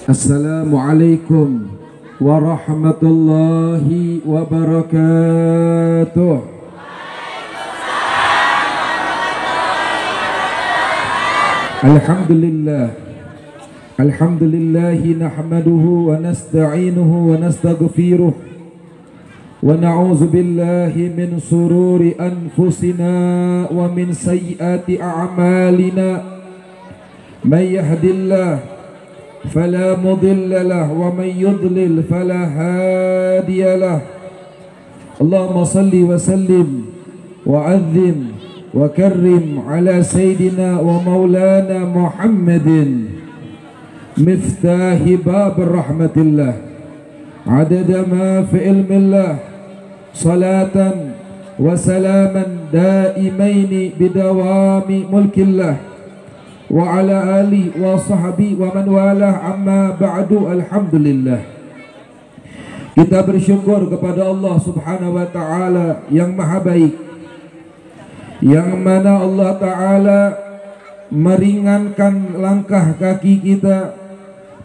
Assalamualaikum warahmatullahi wabarakatuh. Alhamdulillah. Alhamdulillahi nahmaduhu wa nasta'inuhu wa nastaghfiruh wa na'udzu billahi min sururi anfusina wa min sayyiati a'malina. May yahdillahu فلا مضل له ومن يضلل فلا هادي له. اللهم صل وسلم وعظم وكرم على سيدنا ومولانا محمد مفتاح باب رحمة الله عدد ما في علم الله صلاة وسلاما دائمين بدوام ملك الله wa ala ali wa sahbi wa man walah, amma ba'du. Alhamdulillah, kita bersyukur kepada Allah subhanahu wa ta'ala yang maha baik, yang mana Allah ta'ala meringankan langkah kaki kita,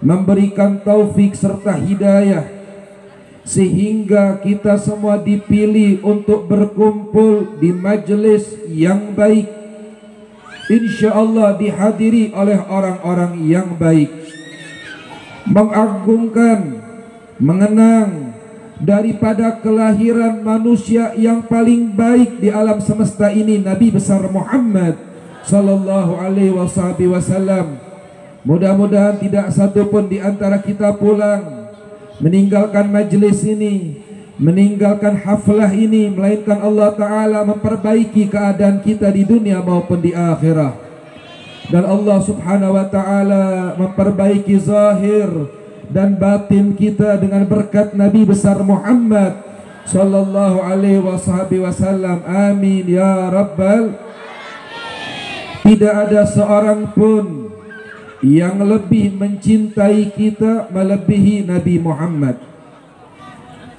memberikan taufik serta hidayah, sehingga kita semua dipilih untuk berkumpul di majelis yang baik, insyaallah dihadiri oleh orang-orang yang baik, mengagungkan, mengenang daripada kelahiran manusia yang paling baik di alam semesta ini, Nabi besar Muhammad sallallahu alaihi wasallam. Mudah-mudahan tidak satu pun di antara kita pulang meninggalkan majelis ini, meninggalkan haflah ini, melainkan Allah ta'ala memperbaiki keadaan kita di dunia maupun di akhirat, dan Allah subhanahu wa ta'ala memperbaiki zahir dan batin kita dengan berkat Nabi besar Muhammad sallallahu alaihi wasallam. Amin ya rabbal. Tidak ada seorang pun yang lebih mencintai kita melebihi Nabi Muhammad.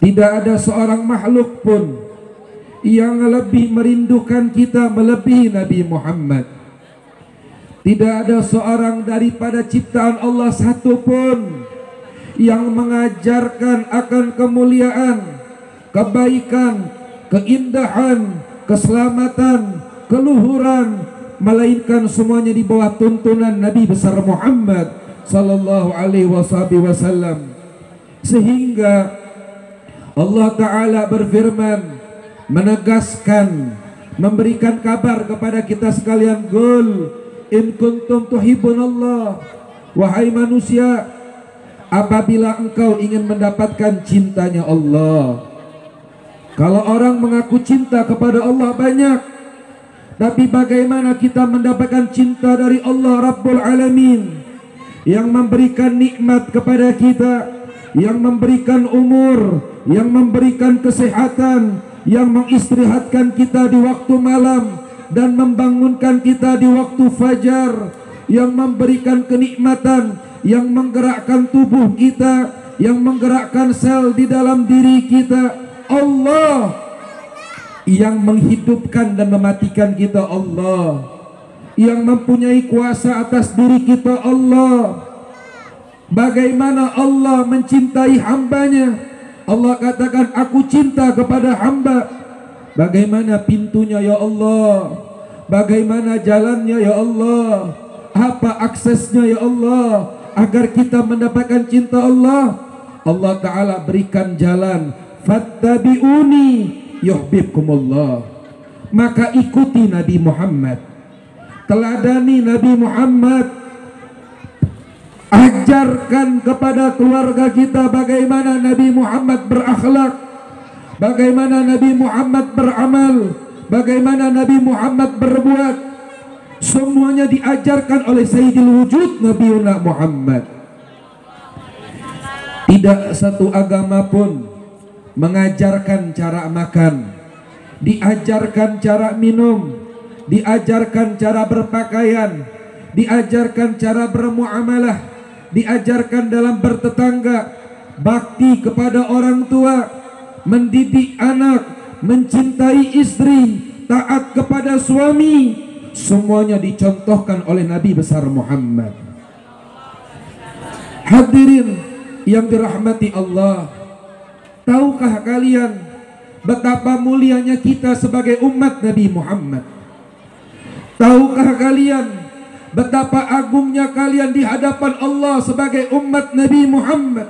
Tidak ada seorang makhluk pun yang lebih merindukan kita melebihi Nabi Muhammad. Tidak ada seorang daripada ciptaan Allah satu pun yang mengajarkan akan kemuliaan, kebaikan, keindahan, keselamatan, keluhuran, melainkan semuanya di bawah tuntunan Nabi besar Muhammad sallallahu alaihi wasallam. Sehingga Allah ta'ala berfirman, menegaskan, memberikan kabar kepada kita sekalian, Qul in kuntum tuhibbunallah, wahai manusia, apabila engkau ingin mendapatkan cintanya Allah. Kalau orang mengaku cinta kepada Allah banyak, tapi bagaimana kita mendapatkan cinta dari Allah Rabbul Alamin, yang memberikan nikmat kepada kita, yang memberikan umur, yang memberikan kesehatan, yang mengistirahatkan kita di waktu malam dan membangunkan kita di waktu fajar, yang memberikan kenikmatan, yang menggerakkan tubuh kita, yang menggerakkan sel di dalam diri kita. Allah yang menghidupkan dan mematikan kita, Allah yang mempunyai kuasa atas diri kita, Allah. Bagaimana Allah mencintai hambanya? Allah katakan, aku cinta kepada hamba. Bagaimana pintunya ya Allah? Bagaimana jalannya ya Allah? Apa aksesnya ya Allah? Agar kita mendapatkan cinta Allah, Allah ta'ala berikan jalan. Fattabi'uni yuhibbukumullah. Maka ikuti Nabi Muhammad, teladani Nabi Muhammad. Ajarkan kepada keluarga kita bagaimana Nabi Muhammad berakhlak, bagaimana Nabi Muhammad beramal, bagaimana Nabi Muhammad berbuat. Semuanya diajarkan oleh Sayyidil Wujud Nabiuna Muhammad. Tidak satu agama pun mengajarkan cara makan, diajarkan cara minum, diajarkan cara berpakaian, diajarkan cara bermuamalah, diajarkan dalam bertetangga, bakti kepada orang tua, mendidik anak, mencintai istri, taat kepada suami. Semuanya dicontohkan oleh Nabi besar Muhammad. Hadirin yang dirahmati Allah, tahukah kalian betapa mulianya kita sebagai umat Nabi Muhammad? Tahukah kalian betapa agungnya kalian di hadapan Allah sebagai umat Nabi Muhammad?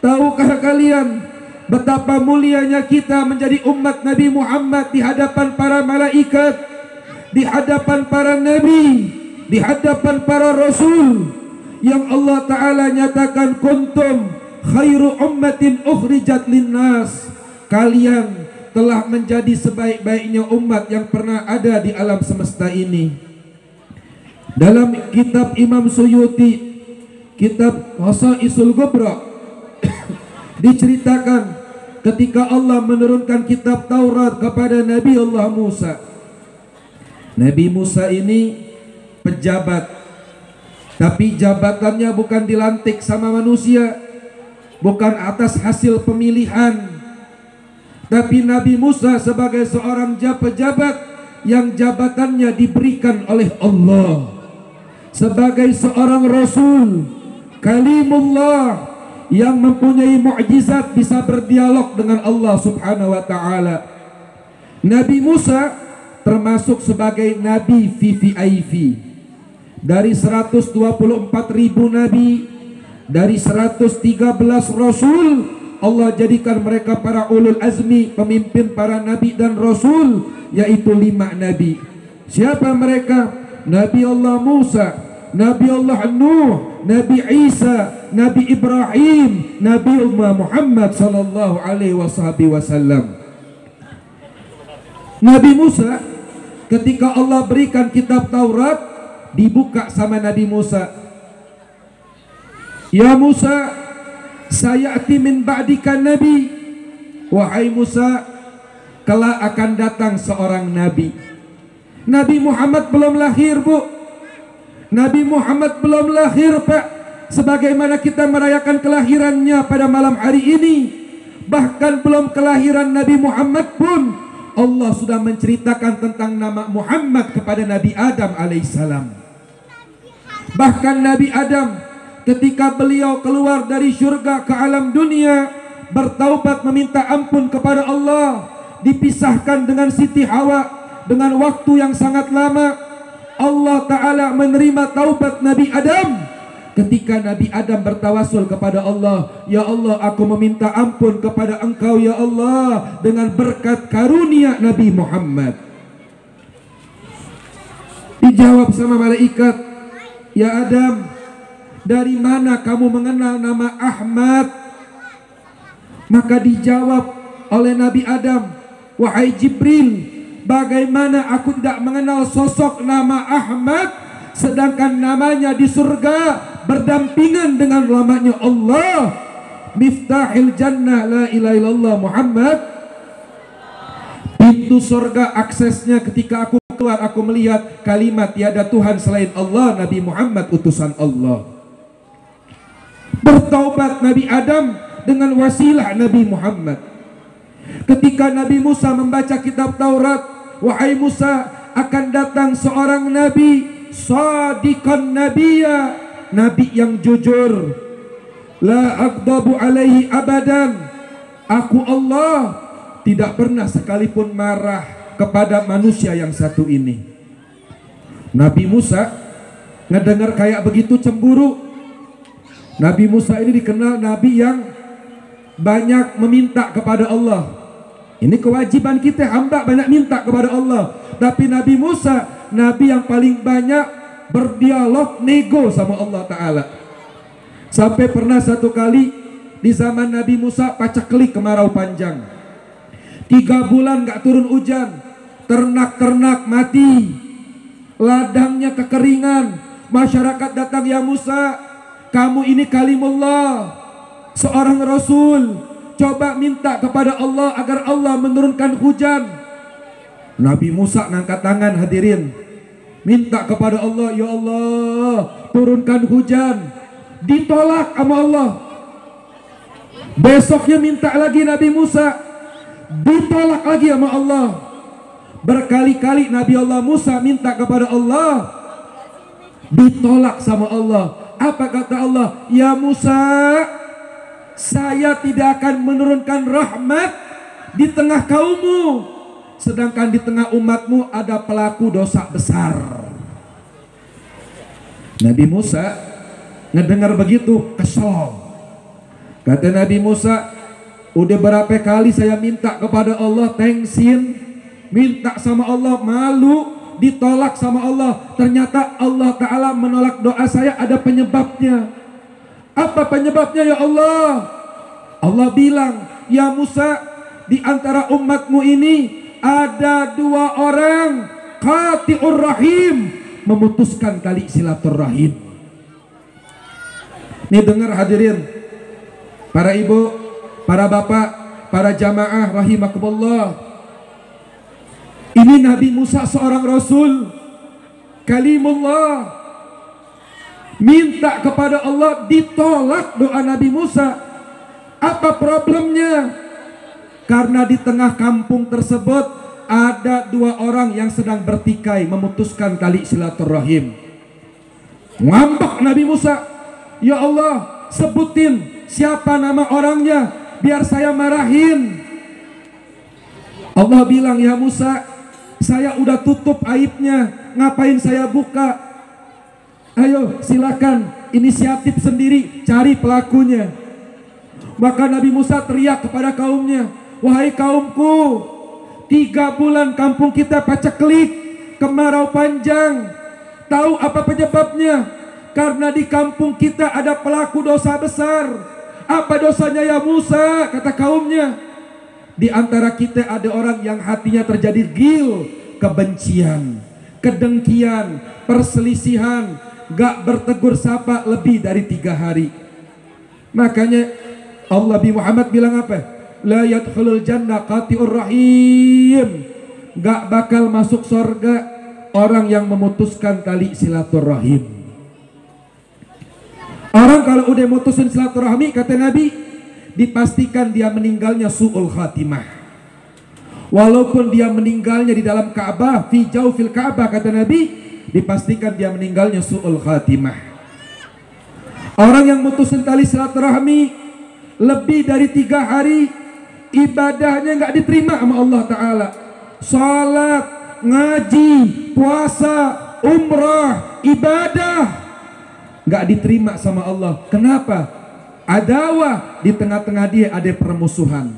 Tahukah kalian betapa mulianya kita menjadi umat Nabi Muhammad di hadapan para malaikat, di hadapan para nabi, di hadapan para rasul, yang Allah Ta'ala nyatakan kuntum khairu ummatin ukhrijat linnas. Kalian telah menjadi sebaik-baiknya umat yang pernah ada di alam semesta ini. Dalam kitab Imam Suyuti, kitab Hasaisul Kubra, diceritakan ketika Allah menurunkan kitab Taurat kepada Nabi Allah Musa. Nabi Musa ini pejabat, tapi jabatannya bukan dilantik sama manusia, bukan atas hasil pemilihan. Tapi Nabi Musa sebagai seorang pejabat yang jabatannya diberikan oleh Allah, sebagai seorang rasul, kalimullah, yang mempunyai mukjizat, bisa berdialog dengan Allah Subhanahu wa taala. Nabi Musa termasuk sebagai nabi VVIP. Dari 124.000 nabi, dari 113 rasul, Allah jadikan mereka para ulul azmi, pemimpin para nabi dan rasul, yaitu 5 nabi. Siapa mereka? Nabi Allah Musa, Nabi Allah Nuh, Nabi Isa, Nabi Ibrahim, Nabi Muhammad sallallahu alaihi wasallam. Nabi Musa, ketika Allah berikan kitab Taurat, dibuka sama Nabi Musa. Ya Musa, sayati min ba'dika nabi. Wahai Musa, kelak akan datang seorang nabi. Nabi Muhammad belum lahir, Bu. Nabi Muhammad belum lahir, Pak. Sebagaimana kita merayakan kelahirannya pada malam hari ini, bahkan belum kelahiran Nabi Muhammad pun Allah sudah menceritakan tentang nama Muhammad kepada Nabi Adam alaihissalam. Bahkan Nabi Adam ketika beliau keluar dari surga ke alam dunia, bertaubat meminta ampun kepada Allah, dipisahkan dengan Siti Hawa dengan waktu yang sangat lama. Allah Ta'ala menerima taubat Nabi Adam. Ketika Nabi Adam bertawasul kepada Allah, ya Allah, aku meminta ampun kepada Engkau ya Allah dengan berkat karunia Nabi Muhammad. Dijawab sama malaikat, ya Adam, dari mana kamu mengenal nama Ahmad? Maka dijawab oleh Nabi Adam, wahai Jibril, bagaimana aku tidak mengenal sosok nama Ahmad, sedangkan namanya di surga berdampingan dengan namanya Allah, Miftahil Jannah la ilaha illallah Muhammad. Pintu surga aksesnya ketika aku keluar, aku melihat kalimat tiada Tuhan selain Allah, Nabi Muhammad utusan Allah. Bertaubat Nabi Adam dengan wasilah Nabi Muhammad. Ketika Nabi Musa membaca kitab Taurat, wahai Musa, akan datang seorang nabi, sadiqan nabiyya, nabi yang jujur, la aghdabu alaihi abadan, aku Allah tidak pernah sekalipun marah kepada manusia yang satu ini. Nabi Musa ngedengar kayak begitu cemburu. Nabi Musa ini dikenal nabi yang banyak meminta kepada Allah. Ini kewajiban kita, hamba banyak minta kepada Allah. Tapi Nabi Musa, nabi yang paling banyak berdialog, nego sama Allah Ta'ala. Sampai pernah satu kali di zaman Nabi Musa paceklik, kemarau panjang, 3 bulan gak turun hujan, ternak-ternak mati, ladangnya kekeringan. Masyarakat datang, ya Musa, kamu ini kalimullah, seorang rasul, coba minta kepada Allah agar Allah menurunkan hujan. Nabi Musa ngangkat tangan, hadirin, minta kepada Allah, ya Allah, turunkan hujan. Ditolak sama Allah. Besoknya minta lagi Nabi Musa, ditolak lagi sama Allah. Berkali-kali Nabi Allah Musa minta kepada Allah, ditolak sama Allah. Apa kata Allah? Ya Musa, saya tidak akan menurunkan rahmat di tengah kaummu, sedangkan di tengah umatmu ada pelaku dosa besar. Nabi Musa ngedengar begitu kesel. Kata Nabi Musa, udah berapa kali saya minta kepada Allah, tengsin, minta sama Allah, malu, ditolak sama Allah. Ternyata Allah Ta'ala menolak doa saya, ada penyebabnya. Apa penyebabnya ya Allah? Allah bilang, ya Musa, di antara umatmu ini ada 2 orang qati'ur rahim, memutuskan tali silaturahim. Ini dengar hadirin, para ibu, para bapak, para jamaah rahimakumullah. Ini Nabi Musa seorang rasul, kalimullah, minta kepada Allah, ditolak doa Nabi Musa. Apa problemnya? Karena di tengah kampung tersebut ada 2 orang yang sedang bertikai, memutuskan tali silaturahim. Ngambek Nabi Musa, ya Allah, sebutin siapa nama orangnya biar saya marahin. Allah bilang, ya Musa, saya udah tutup aibnya, ngapain saya buka? Ayo silakan, inisiatif sendiri, cari pelakunya. Maka Nabi Musa teriak kepada kaumnya, wahai kaumku, 3 bulan kampung kita paceklik, kemarau panjang. Tahu apa penyebabnya? Karena di kampung kita ada pelaku dosa besar. Apa dosanya ya Musa? Kata kaumnya, di antara kita ada orang yang hatinya terjadi ghil, kebencian, kedengkian, perselisihan, gak bertegur sapa lebih dari 3 hari. Makanya Allah bi Muhammad bilang apa? La yadkhulul jannah qati'ur rahim. Gak bakal masuk surga orang yang memutuskan tali silaturahim. Orang kalau udah mutusin silaturahmi, kata Nabi, dipastikan dia meninggalnya su'ul khatimah. Walaupun dia meninggalnya di dalam Ka'bah, fi jawfil Ka'bah, kata Nabi, dipastikan dia meninggalnya su'ul khatimah. Orang yang mutusin tali silaturahmi lebih dari 3 hari, ibadahnya nggak diterima sama Allah Ta'ala. Salat, ngaji, puasa, umrah, ibadah nggak diterima sama Allah. Kenapa? Adawah, di tengah-tengah dia ada permusuhan.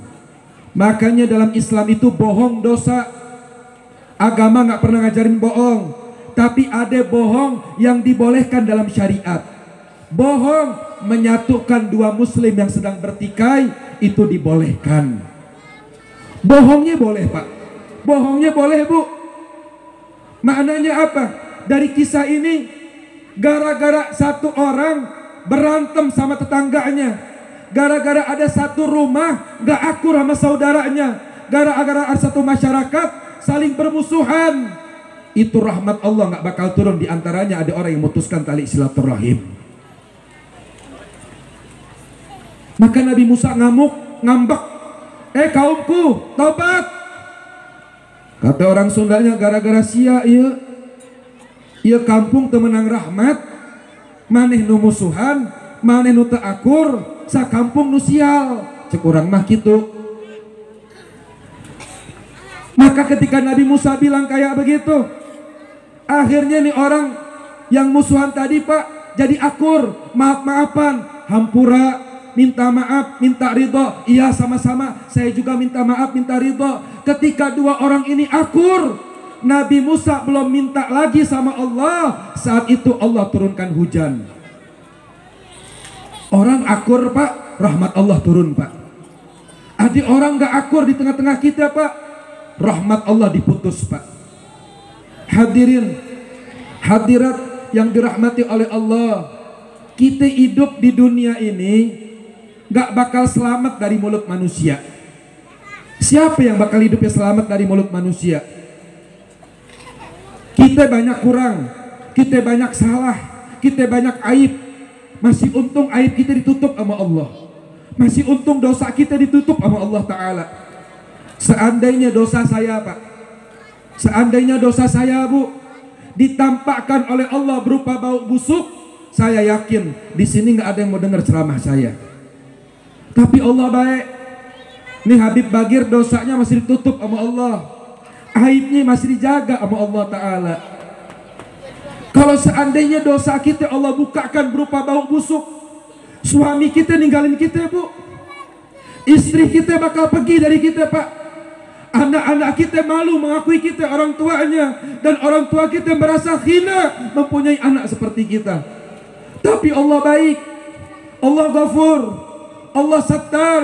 Makanya dalam Islam itu bohong dosa. Agama nggak pernah ngajarin bohong, tapi ada bohong yang dibolehkan dalam syariat. Bohong menyatukan 2 muslim yang sedang bertikai, itu dibolehkan. Bohongnya boleh Pak, bohongnya boleh Bu. Maknanya apa? Dari kisah ini, gara-gara 1 orang berantem sama tetangganya, gara-gara ada 1 rumah gak akur sama saudaranya, gara-gara ada 1 masyarakat saling bermusuhan, itu rahmat Allah gak bakal turun. Di antaranya ada orang yang memutuskan tali silaturahim. Maka Nabi Musa ngamuk, ngambek, kaumku, taubat. Kata orang Sundanya, gara-gara sia iya kampung temenang rahmat, maneh nu musuhan, maneh nu teu akur, sa kampung nu sial, cek urang mah kitu. Maka ketika Nabi Musa bilang kayak begitu, akhirnya nih orang yang musuhan tadi Pak jadi akur, maaf-maafan, hampura, minta maaf, minta ridho. Iya sama-sama, saya juga minta maaf, minta ridho. Ketika 2 orang ini akur, Nabi Musa belum minta lagi sama Allah, saat itu Allah turunkan hujan. Orang akur Pak, rahmat Allah turun Pak. Ada orang gak akur di tengah-tengah kita Pak, rahmat Allah diputus Pak. Hadirin, hadirat yang dirahmati oleh Allah, kita hidup di dunia ini gak bakal selamat dari mulut manusia. Siapa yang bakal hidupnya selamat dari mulut manusia? Kita banyak kurang, kita banyak salah, kita banyak aib. Masih untung aib kita ditutup sama Allah. Masih untung dosa kita ditutup sama Allah Ta'ala. Seandainya dosa saya Pak, seandainya dosa saya Bu ditampakkan oleh Allah berupa bau busuk, saya yakin di sini nggak ada yang mau dengar ceramah saya. Tapi Allah baik. Nih Habib Bagir dosanya masih ditutup sama Allah, aibnya masih dijaga sama Allah Ta'ala. Kalau seandainya dosa kita Allah bukakan berupa bau busuk, suami kita ninggalin kita bu, istri kita bakal pergi dari kita pak, anak-anak kita malu mengakui kita orang tuanya, dan orang tua kita merasa hina mempunyai anak seperti kita. Tapi Allah baik, Allah Ghafur, Allah Sattar,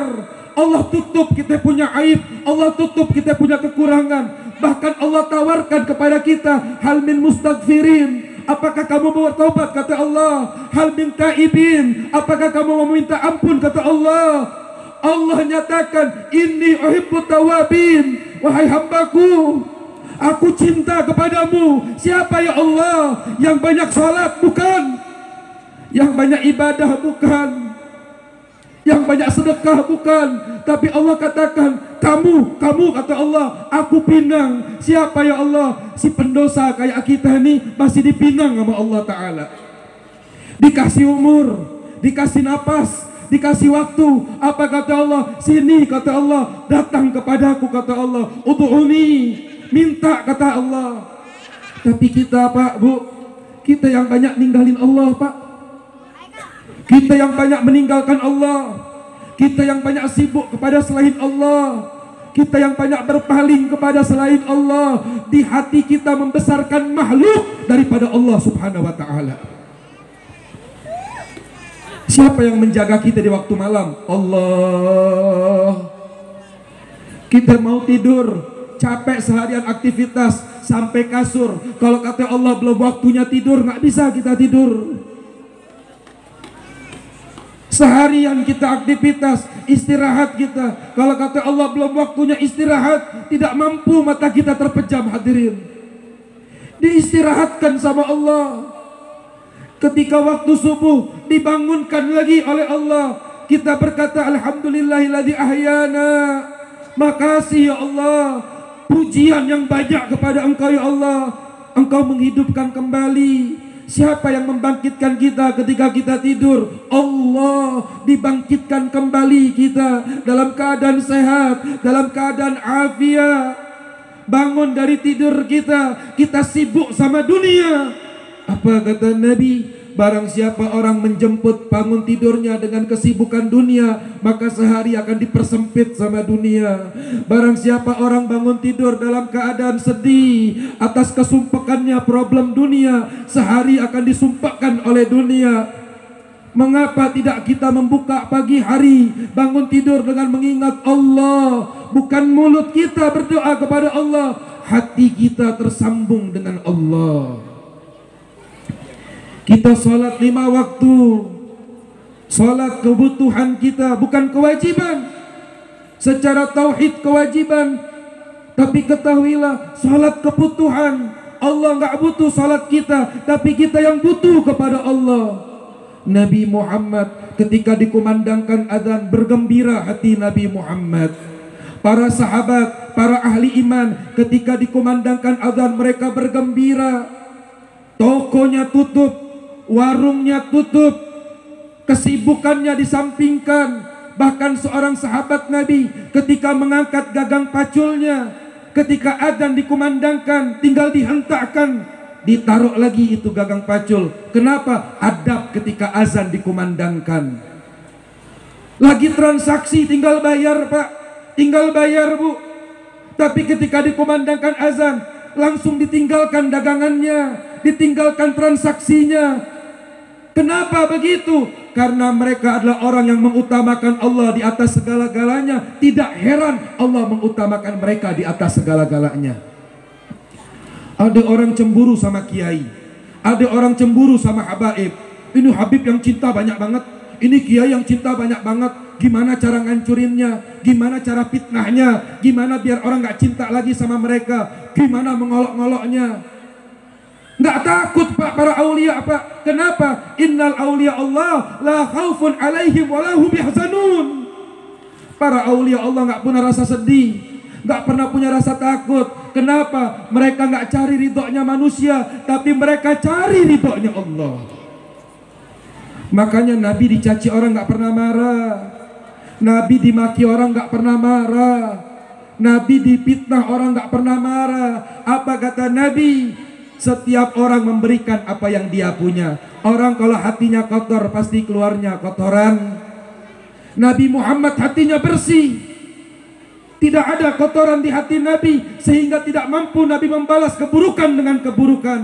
Allah tutup kita punya aib, Allah tutup kita punya kekurangan. Bahkan Allah tawarkan kepada kita, hal min mustaghfirin, apakah kamu mau bertobat? Kata Allah. Hal min taibin, apakah kamu mau minta ampun? Kata Allah. Allah nyatakan, inni uhibbut tawabin, wahai hambaku, aku cinta kepadamu. Siapa ya Allah? Yang banyak salat bukan, yang banyak ibadah bukan, yang banyak sedekah bukan, tapi Allah katakan, kamu kata Allah, aku pinang. Siapa ya Allah? Si pendosa kayak kita ini masih dipinang sama Allah Ta'ala. Dikasih umur, dikasih napas, dikasih waktu. Apa kata Allah? Sini kata Allah, datang kepadaku kata Allah. Ud'uni, minta kata Allah. Tapi kita Pak Bu, kita yang banyak ninggalin Allah Pak, kita yang banyak meninggalkan Allah, kita yang banyak sibuk kepada selain Allah, kita yang banyak berpaling kepada selain Allah. Di hati kita membesarkan makhluk daripada Allah Subhanahu wa Ta'ala. Siapa yang menjaga kita di waktu malam? Allah. Kita mau tidur, capek seharian aktivitas sampai kasur, kalau kata Allah belum waktunya tidur, nggak bisa kita tidur. Seharian kita aktivitas, istirahat kita, kalau kata Allah belum waktunya istirahat, tidak mampu, mata kita terpejam hadirin. Diistirahatkan sama Allah. Ketika waktu subuh dibangunkan lagi oleh Allah, kita berkata alhamdulillahilladzi ahyana. Makasih ya Allah, pujian yang banyak kepada Engkau ya Allah, Engkau menghidupkan kembali. Siapa yang membangkitkan kita ketika kita tidur? Allah. Dibangkitkan kembali kita dalam keadaan sehat, dalam keadaan afiat. Bangun dari tidur kita, kita sibuk sama dunia. Apa kata Nabi? Barang siapa orang menjemput bangun tidurnya dengan kesibukan dunia, maka sehari akan dipersempit sama dunia. Barang siapa orang bangun tidur dalam keadaan sedih atas kesumpekannya problem dunia, sehari akan disumpahkan oleh dunia. Mengapa tidak kita membuka pagi hari, bangun tidur dengan mengingat Allah? Bukan mulut kita berdoa kepada Allah, hati kita tersambung dengan Allah. Kita sholat 5 waktu, sholat kebutuhan kita, bukan kewajiban. Secara tauhid kewajiban, tapi ketahuilah sholat kebutuhan. Allah nggak butuh sholat kita, tapi kita yang butuh kepada Allah. Nabi Muhammad ketika dikumandangkan adzan, bergembira hati Nabi Muhammad. Para sahabat, para ahli iman, ketika dikumandangkan adzan mereka bergembira. Tokonya tutup, warungnya tutup, kesibukannya disampingkan. Bahkan seorang sahabat Nabi ketika mengangkat gagang paculnya, ketika adzan dikumandangkan, tinggal dihentakkan, ditaruh lagi itu gagang pacul. Kenapa? Adab ketika azan dikumandangkan. Lagi transaksi tinggal bayar Pak, tinggal bayar Bu. Tapi ketika dikumandangkan azan, langsung ditinggalkan dagangannya, ditinggalkan transaksinya. Kenapa begitu? Karena mereka adalah orang yang mengutamakan Allah di atas segala-galanya. Tidak heran Allah mengutamakan mereka di atas segala-galanya. Ada orang cemburu sama kiai, ada orang cemburu sama habaib. Ini habib yang cinta banyak banget, ini kiai yang cinta banyak banget. Gimana cara ngancurinnya? Gimana cara fitnahnya? Gimana biar orang gak cinta lagi sama mereka? Gimana mengolok-ngoloknya? Nggak takut Pak para aulia Pak. Kenapa? Innal aulia Allah la khaufun alaihim wa lahum yahzanun. Para aulia Allah nggak pernah rasa sedih, nggak pernah punya rasa takut. Kenapa? Mereka nggak cari ridhonya manusia, tapi mereka cari ridhonya Allah. Makanya Nabi dicaci orang nggak pernah marah, Nabi dimaki orang nggak pernah marah, Nabi dipitnah orang nggak pernah marah. Apa kata Nabi? Setiap orang memberikan apa yang dia punya. Orang kalau hatinya kotor pasti keluarnya kotoran. Nabi Muhammad hatinya bersih, tidak ada kotoran di hati Nabi, sehingga tidak mampu Nabi membalas keburukan dengan keburukan.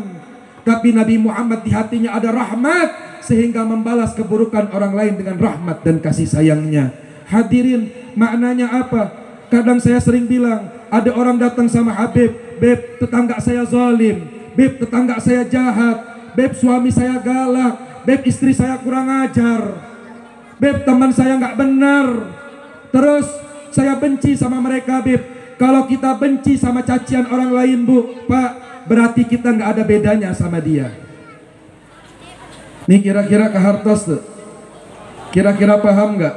Tapi Nabi Muhammad di hatinya ada rahmat, sehingga membalas keburukan orang lain dengan rahmat dan kasih sayangnya. Hadirin, maknanya apa? Kadang saya sering bilang, ada orang datang sama Habib, "Beb, tetangga saya zalim, Beb, tetangga saya jahat, Beb, suami saya galak, Beb, istri saya kurang ajar, Beb, teman saya nggak benar. Terus saya benci sama mereka, Beb." Kalau kita benci sama cacian orang lain, Bu, Pak, berarti kita nggak ada bedanya sama dia. Nih kira-kira ke Hartos tuh, kira-kira paham nggak?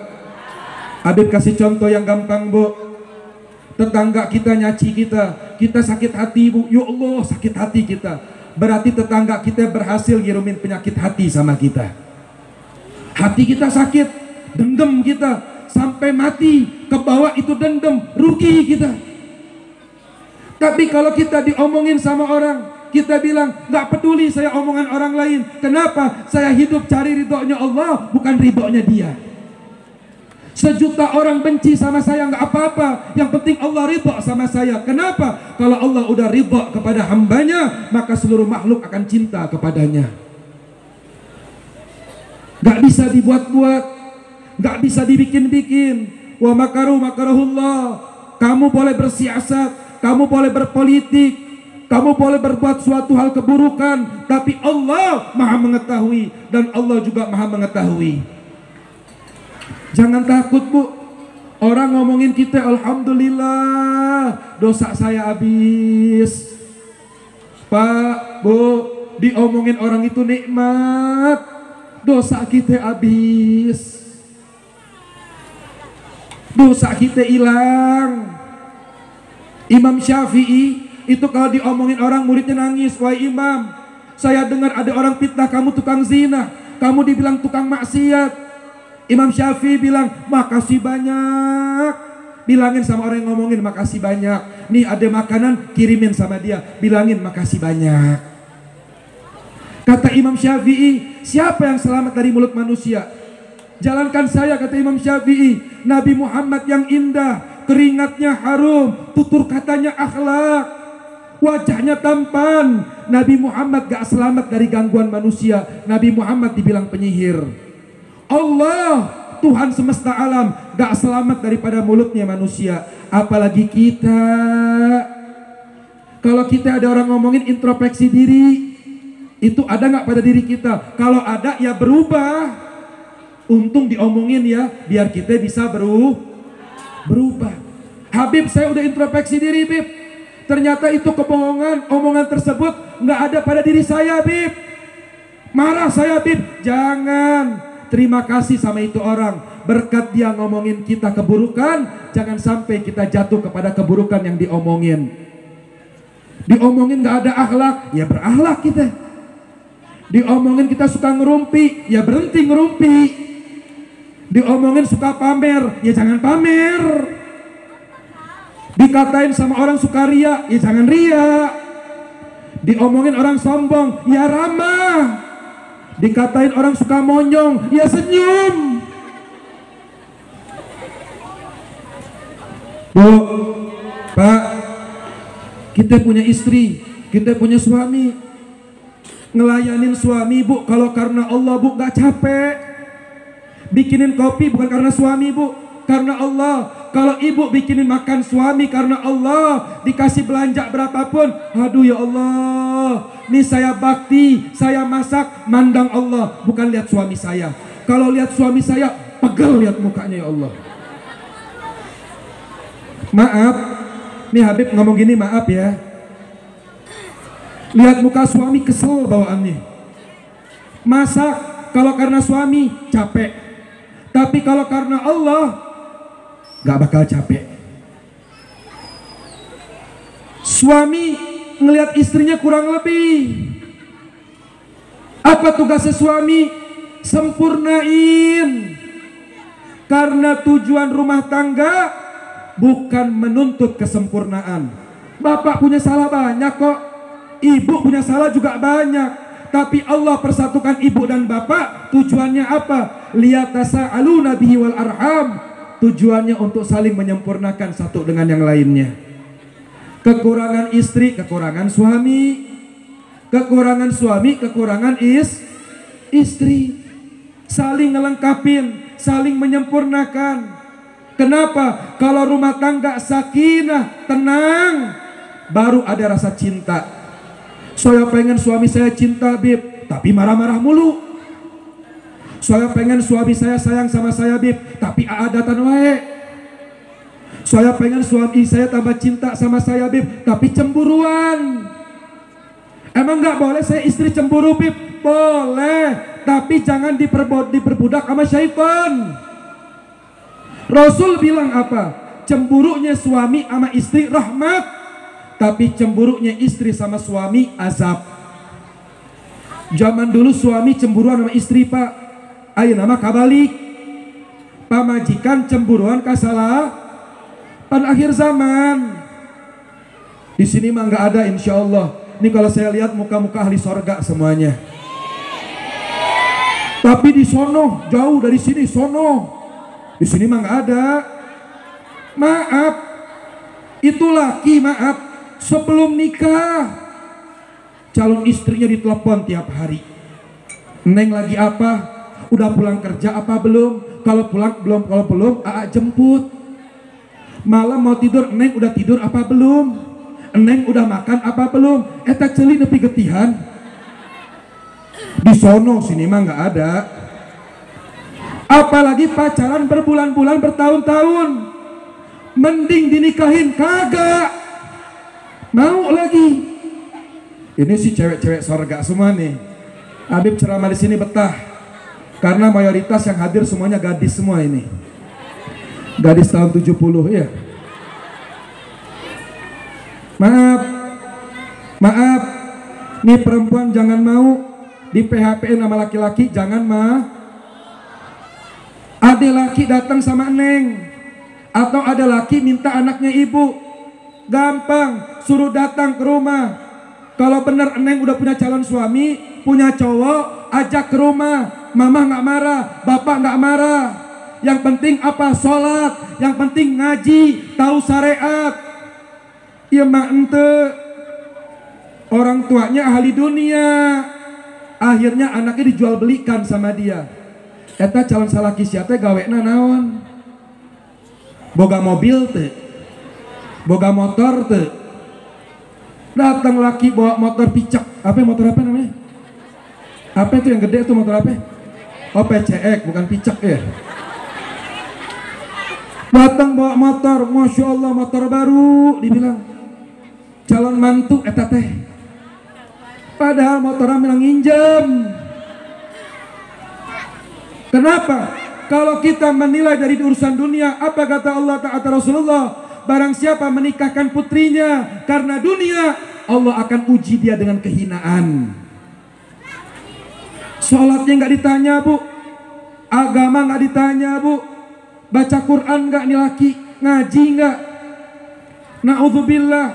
Habib kasih contoh yang gampang, Bu. Tetangga kita nyaci kita sakit hati, Bu. Ya Allah, sakit hati kita. Berarti tetangga kita berhasil ngirumin penyakit hati sama kita. Hati kita sakit, dendam kita sampai mati, ke bawah itu dendam, rugi kita. Tapi kalau kita diomongin sama orang, kita bilang, nggak peduli saya omongan orang lain. Kenapa? Saya hidup cari ridhonya Allah, bukan ridhonya dia. Sejuta orang benci sama saya nggak apa-apa, yang penting Allah ridho sama saya. Kenapa? Kalau Allah udah ridho kepada hambanya, maka seluruh makhluk akan cinta kepadanya. Nggak bisa dibuat-buat, nggak bisa dibikin-bikin. Wa makaru makarahullah. Kamu boleh bersiasat, kamu boleh berpolitik, kamu boleh berbuat suatu hal keburukan, tapi Allah maha mengetahui, dan Allah juga maha mengetahui. Jangan takut, Bu. Orang ngomongin kita, alhamdulillah, dosa saya habis. Pak, Bu, diomongin orang itu nikmat, dosa kita habis, dosa kita hilang. Imam Syafi'i itu kalau diomongin orang, muridnya nangis. "Wahai Imam, saya dengar ada orang fitnah kamu tukang zina, kamu dibilang tukang maksiat." Imam Syafi'i bilang, "Makasih banyak." Bilangin sama orang yang ngomongin, "Makasih banyak. Nih ada makanan, kirimin sama dia, bilangin makasih banyak." Kata Imam Syafi'i, siapa yang selamat dari mulut manusia? Jalankan saya, kata Imam Syafi'i. Nabi Muhammad yang indah, keringatnya harum, tutur katanya akhlak, wajahnya tampan. Nabi Muhammad gak selamat dari gangguan manusia. Nabi Muhammad dibilang penyihir. Allah, Tuhan semesta alam, gak selamat daripada mulutnya manusia. Apalagi kita. Kalau kita ada orang ngomongin introspeksi diri, itu ada gak pada diri kita? Kalau ada, ya berubah. Untung diomongin ya, biar kita bisa berubah. Habib, saya udah introspeksi diri, Bib. Ternyata itu kebohongan, omongan tersebut gak ada pada diri saya, Bib. Marah saya, Bib. Jangan. Terima kasih sama itu orang. Berkat dia ngomongin kita keburukan, jangan sampai kita jatuh kepada keburukan yang diomongin. Diomongin gak ada akhlak, ya berakhlak kita. Diomongin kita suka ngerumpi, ya berhenti ngerumpi. Diomongin suka pamer, ya jangan pamer. Dikatain sama orang suka ria, ya jangan ria. Diomongin orang sombong, ya ramah. Dikatain orang suka monyong, ya senyum. Bu, Pak, kita punya istri, kita punya suami. Ngelayanin suami, Bu, kalau karena Allah, Bu, gak capek. Bikinin kopi bukan karena suami, Bu, karena Allah. Kalau ibu bikinin makan suami karena Allah, dikasih belanja berapapun, aduh ya Allah, nih saya bakti, saya masak, mandang Allah, bukan lihat suami saya. Kalau lihat suami saya, pegel lihat mukanya, ya Allah. Maaf, nih Habib ngomong gini, maaf ya. Lihat muka suami kesel bawaannya. Masak kalau karena suami capek, tapi kalau karena Allah gak bakal capek. Suami ngelihat istrinya kurang lebih. Apa tugasnya suami? sempurnain. Karena tujuan rumah tangga bukan menuntut kesempurnaan. Bapak punya salah banyak kok, ibu punya salah juga banyak, tapi Allah persatukan ibu dan bapak. Tujuannya apa? Liyatasa'aluna bihi wal arham. Tujuannya untuk saling menyempurnakan satu dengan yang lainnya. Kekurangan istri, kekurangan suami. Kekurangan suami, kekurangan istri. Saling ngelengkapin, saling menyempurnakan. Kenapa? Kalau rumah tangga sakinah, tenang, baru ada rasa cinta. Saya pengen suami saya cinta, Bib, tapi marah-marah mulu. Saya pengen suami saya sayang sama saya, Bib, tapi aadatan wae. Saya pengen suami saya tambah cinta sama saya, Bib, tapi cemburuan. Emang nggak boleh saya istri cemburu, Bib? Boleh, tapi jangan diperbudak sama syaitan. Rasul bilang apa? Cemburunya suami sama istri rahmat, tapi cemburunya istri sama suami azab. Zaman dulu suami cemburuan sama istri, Pak. Ayo nama kabalik. Pamajikan cemburuan kasalah. Pan akhir zaman. Di sini mah nggak ada, insya Allah. Ini kalau saya lihat muka-muka ahli sorga semuanya. Tapi di sono, jauh dari sini, sono. Di sini mah nggak ada. Maaf, itu laki, maaf, sebelum nikah calon istrinya ditelepon tiap hari. Neng lagi apa? Udah pulang kerja apa belum? Kalau pulang belum, kalau belum, Aa jemput. Malam mau tidur, Neng udah tidur apa belum? Neng udah makan apa belum? Eta celi nepi getihan. Di sono, sini mah nggak ada. Apalagi pacaran berbulan-bulan, bertahun-tahun. Mending dinikahin, kagak mau lagi. Ini si cewek-cewek sorga semua nih. Habib ceramah di sini betah, karena mayoritas yang hadir semuanya gadis semua ini. Gadis tahun 70 ya. Maaf, nih perempuan jangan mau di PHP nama laki-laki, jangan mah. Ada laki datang sama Neng, atau ada laki minta anaknya ibu, gampang, suruh datang ke rumah. Kalau bener Neng udah punya calon suami, punya cowok, ajak ke rumah. Mama nggak marah, bapak nggak marah. Yang penting apa? Sholat. Yang penting ngaji, tahu syariat. Ya mak ente, orang tuanya ahli dunia, akhirnya anaknya dijual belikan sama dia. Eta calon salaki siate gawena naon? Boga mobil teh, boga motor teh. Datang laki bawa motor picek. Apa motor apa namanya? Apa itu yang gede tuh motor apa? Oh PCX, bukan picek ya. Datang bawa motor, masya Allah motor baru, dibilang calon mantu eta teh. Padahal motornya bilang nginjem. Kenapa? Kalau kita menilai dari urusan dunia, apa kata Allah Ta'ala Rasulullah? Barang siapa menikahkan putrinya karena dunia, Allah akan uji dia dengan kehinaan. Sholatnya nggak ditanya, Bu. Agama nggak ditanya, Bu. Baca Quran nggak nih laki? Ngaji nggak? Na'udzubillah,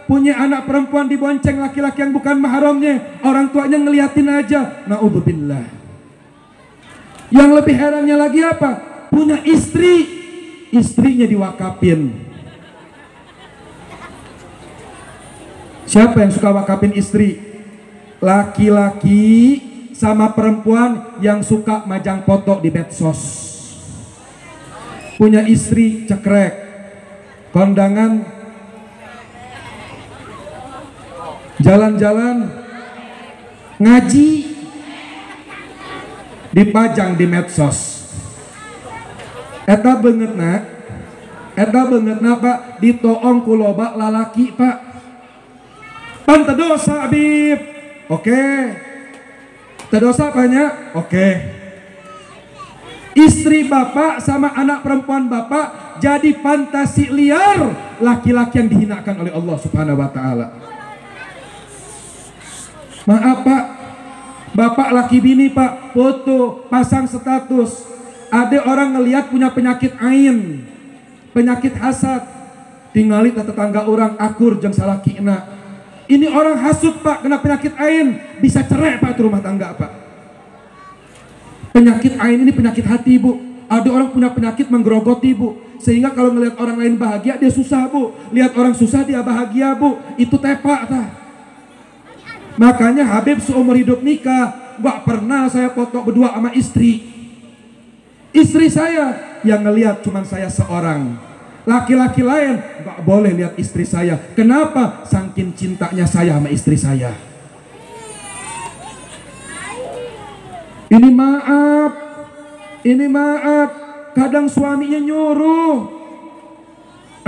punya anak perempuan dibonceng laki-laki yang bukan mahramnya, orang tuanya ngeliatin aja. Na'udzubillah. Yang lebih herannya lagi apa? Punya istri, istrinya diwakapin. Siapa yang suka wakapin istri? Laki-laki sama perempuan yang suka majang foto di medsos. Punya istri cekrek, kondangan, jalan-jalan, ngaji, dipajang di medsos. Eta beungeutna Pak ditoong ku loba lalaki, Pak. Pan teu dosa, Habib. Oke. Teu dosa apanya? Oke. Istri Bapak sama anak perempuan Bapak jadi fantasi liar laki-laki yang dihinakan oleh Allah Subhanahu wa taala. Maaf, Pak. Bapak laki bini pak, foto, pasang status. Ada orang ngelihat punya penyakit ain, penyakit hasad, tinggali tetangga orang akur jeung salakina. Ini orang hasut pak, kena penyakit ain, bisa cerai pak itu rumah tangga pak. Penyakit ain ini penyakit hati bu. Ada orang punya penyakit menggerogoti bu, sehingga kalau ngelihat orang lain bahagia dia susah bu, lihat orang susah dia bahagia bu. Itu tepak tah. Makanya Habib seumur hidup nikah, gak pernah saya foto berdua sama istri. Istri saya yang ngelihat cuman saya seorang. Laki-laki lain gak boleh lihat istri saya. Kenapa? Saking cintanya saya sama istri saya. Ini maaf. Kadang suaminya nyuruh,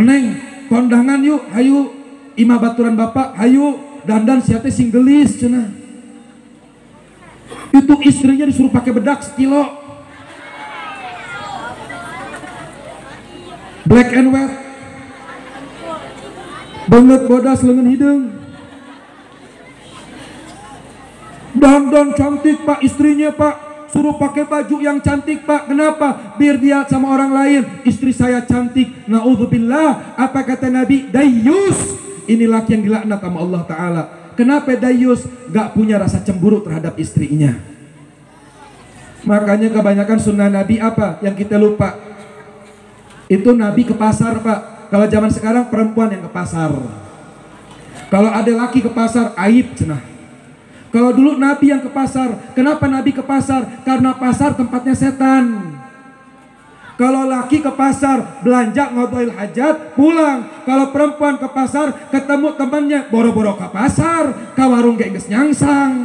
Neng, kondangan yuk, hayu, imah baturan bapak, hayu. Dandan siate singgelis cenah. Itu istrinya disuruh pakai bedak sekilo, black and white, banget bodas lengan hidung. Dandan cantik pak, istrinya pak suruh pakai baju yang cantik pak. Kenapa? Biar dia sama orang lain, istri saya cantik. Naudzubillah. Apa kata Nabi? Dayyus. Ini laki yang dilaknat sama Allah Ta'ala. Kenapa dayyus? Gak punya rasa cemburu terhadap istrinya. Makanya kebanyakan sunnah Nabi apa yang kita lupa? Itu Nabi ke pasar pak. Kalau zaman sekarang perempuan yang ke pasar. Kalau ada laki ke pasar, aib cenah. Kalau dulu Nabi yang ke pasar. Kenapa Nabi ke pasar? Karena pasar tempatnya setan. Kalau laki ke pasar belanja ngodoil hajat pulang. Kalau perempuan ke pasar ketemu temannya boro-boro ke pasar, ke warung kayak geus nyangsang.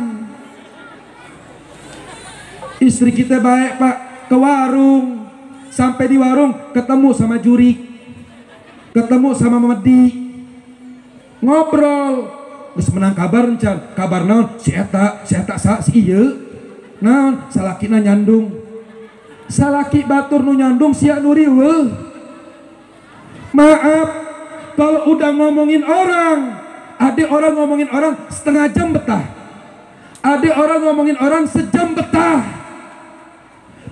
Istri kita baik pak, ke warung, sampai di warung ketemu sama jurik, ketemu sama medi, ngobrol, terus menang kabar encan, kabar naon si eta si ieu, naon salakina nyandung. Salaki batur nu nyandung sia nu riweuh. Maaf, kalau udah ngomongin orang, ada orang ngomongin orang setengah jam betah, ada orang ngomongin orang sejam betah.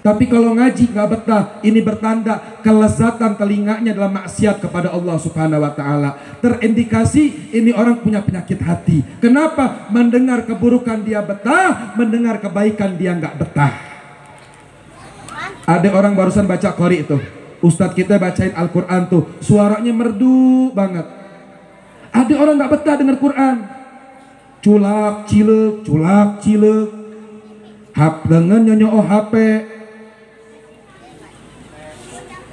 Tapi kalau ngaji nggak betah, ini bertanda kelezatan telinganya dalam maksiat kepada Allah Subhanahu wa Ta'ala. Terindikasi ini orang punya penyakit hati. Kenapa? Mendengar keburukan dia betah, mendengar kebaikan dia nggak betah. Ada orang barusan baca qori itu, ustadz kita bacain Al-Quran tuh, suaranya merdu banget. Ada orang gak betah dengar Quran, culak cilek, hap dengan nyonyo HP.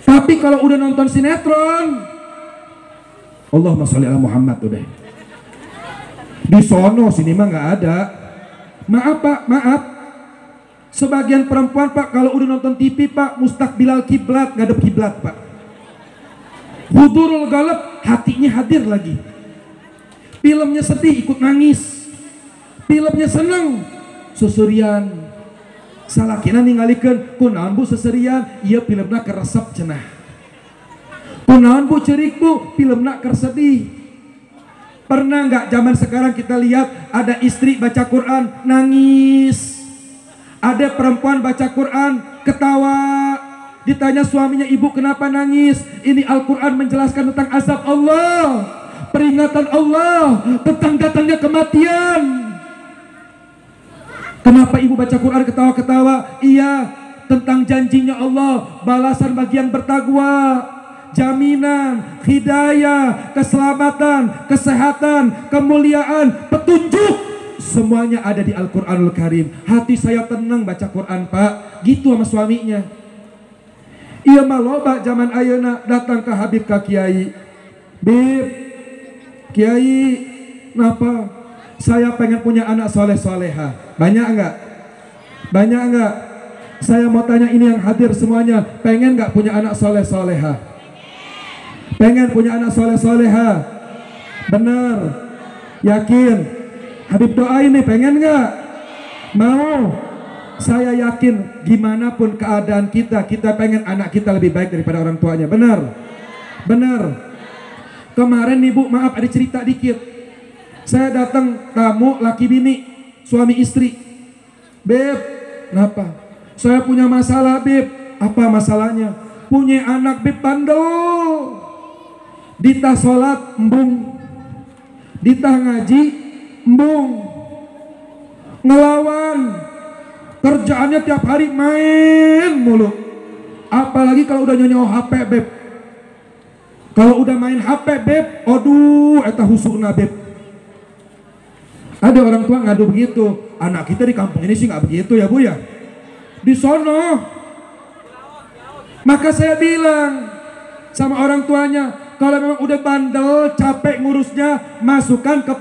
Tapi kalau udah nonton sinetron, Allahumma sholli ala Muhammad udah. Di sono sini mah nggak ada. Maaf pak, maaf. Sebagian perempuan pak kalau udah nonton TV pak mustakbilal kiblat, ngadep kiblat pak. Hudurul galab, hatinya hadir lagi. Filmnya sedih ikut nangis, filmnya seneng susurian. Salakina ningalikeun kunaon bu seserian, iya filmna keresep cenah. Kunaon bu cerik bu, filmna kersedih. Pernah nggak zaman sekarang kita lihat ada istri baca Quran nangis, ada perempuan baca Quran ketawa, ditanya suaminya, ibu kenapa nangis? Ini Al-Quran menjelaskan tentang azab Allah, peringatan Allah tentang datangnya kematian. Kenapa ibu baca Quran ketawa-ketawa? Iya, tentang janjinya Allah, balasan bagi yang bertakwa, jaminan, hidayah, keselamatan, kesehatan, kemuliaan, petunjuk. Semuanya ada di Al-Quranul Karim. Hati saya tenang baca Quran pak. Gitu sama suaminya. Iya maloba zaman ayeuna datang ke Habib ka Kiai. Bib, Kiai, kenapa? Saya pengen punya anak soleh soleha. Banyak enggak? Banyak enggak? Saya mau tanya ini yang hadir semuanya. Pengen enggak punya anak soleh soleha? Pengen punya anak soleh soleha? Bener? Yakin? Habib doain nih, pengen nggak? Mau? Saya yakin gimana pun keadaan kita pengen anak kita lebih baik daripada orang tuanya. Benar? Benar. Kemarin nih bu, maaf ada cerita dikit. Saya datang tamu laki bini, suami istri. Beb, kenapa? Saya punya masalah, Beb. Apa masalahnya? Punya anak, Beb, bandel. Ditah sholat, embung. Ditah ngaji, embung. Ngelawan. Kerjaannya tiap hari main mulu. Apalagi kalau udah nyonyoh HP, Beb. Kalau udah main HP, Beb, aduh, eta husukna, Beb. Ada orang tua ngadu begitu. Anak kita di kampung ini sih nggak begitu ya, Bu ya. Di sono. Maka saya bilang sama orang tuanya, kalau memang udah bandel, capek ngurusnya, masukkan ke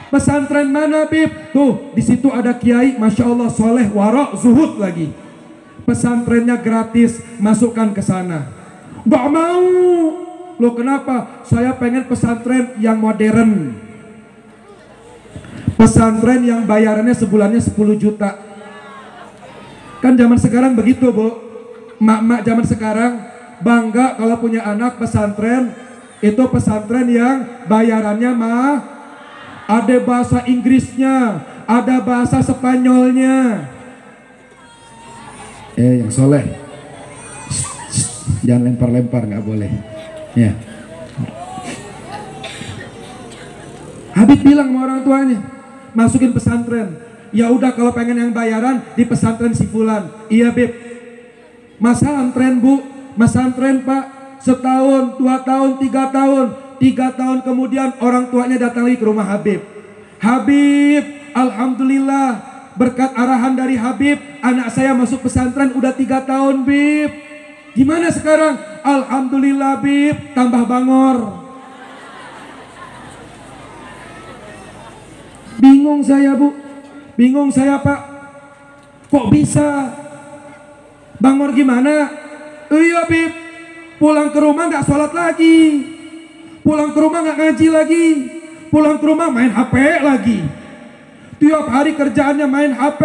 pesantren mana, Bib? Tuh, di situ ada kiai, masya Allah, soleh, warok, zuhud lagi. Pesantrennya gratis, masukkan ke sana. Gak mau. Loh kenapa? Saya pengen pesantren yang modern. Pesantren yang bayarannya sebulannya 10 juta. Kan zaman sekarang begitu, Bu. Mak-mak zaman sekarang bangga kalau punya anak pesantren. Itu pesantren yang bayarannya mah ada bahasa Inggrisnya, ada bahasa Spanyolnya. Yang soleh, jangan lempar-lempar, nggak boleh. Ya. Habib bilang sama orang tuanya, masukin pesantren. Ya udah kalau pengen yang bayaran di pesantren si fulan. Iya, Beb. Masantren, Bu. Masantren, Pak. Setahun, 2 tahun, 3 tahun. 3 tahun kemudian orang tuanya datang lagi ke rumah Habib. Habib, alhamdulillah berkat arahan dari Habib, anak saya masuk pesantren udah 3 tahun, Bib. Gimana sekarang? Alhamdulillah, Bib, tambah bangor. Bingung saya, Bu. Bingung saya, Pak. Kok bisa? Bangor gimana? Iya, Bib. Pulang ke rumah nggak sholat lagi. Pulang ke rumah nggak ngaji lagi. Pulang ke rumah main HP lagi. Tiap hari kerjaannya main HP.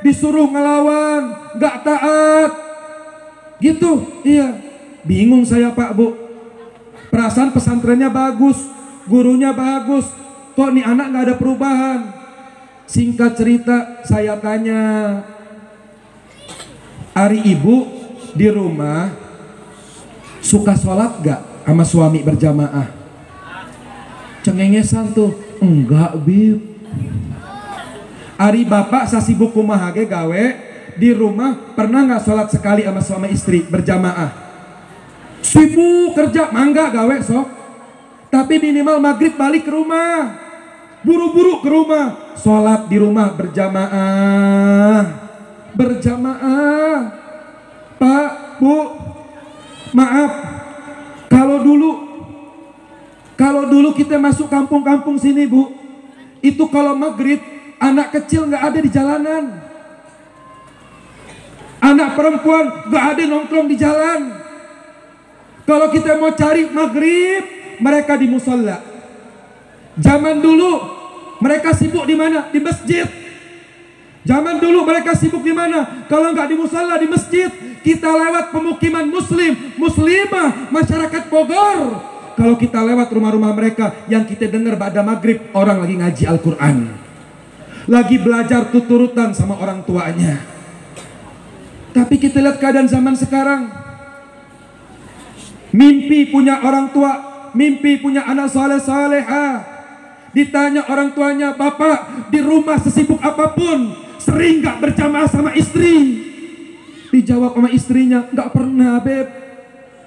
Disuruh ngelawan, nggak taat. Gitu, iya. Bingung saya, Pak, Bu. Perasaan pesantrennya bagus, gurunya bagus. Kok nih anak nggak ada perubahan? Singkat cerita, saya tanya, Ari ibu di rumah suka sholat gak sama suami berjamaah? Cengengesan tuh, enggak, Bib. Ari bapak sasibuk kumaha ge gawe di rumah pernah nggak sholat sekali sama suami istri berjamaah? Sibuk kerja, mangga gawe sok. Tapi minimal maghrib balik ke rumah, buru-buru ke rumah, sholat di rumah berjamaah. Berjamaah. Pak, Bu, maaf, kalau dulu kita masuk kampung-kampung sini, Bu, itu kalau maghrib anak kecil nggak ada di jalanan, anak perempuan nggak ada nongkrong di jalan. Kalau kita mau cari maghrib, mereka di musola. Zaman dulu mereka sibuk di mana? Di masjid. Zaman dulu mereka sibuk di mana? Kalau nggak di musola, di masjid. Kita lewat pemukiman muslim, muslimah, masyarakat Bogor. Kalau kita lewat rumah-rumah mereka, yang kita dengar pada maghrib orang lagi ngaji Al-Quran, lagi belajar tuturutan sama orang tuanya. Tapi kita lihat keadaan zaman sekarang. Mimpi punya orang tua, mimpi punya anak saleh-salehah. Ditanya orang tuanya, bapak di rumah sesibuk apapun, sering gak berjamaah sama istri? Dijawab sama istrinya, gak pernah, Beb.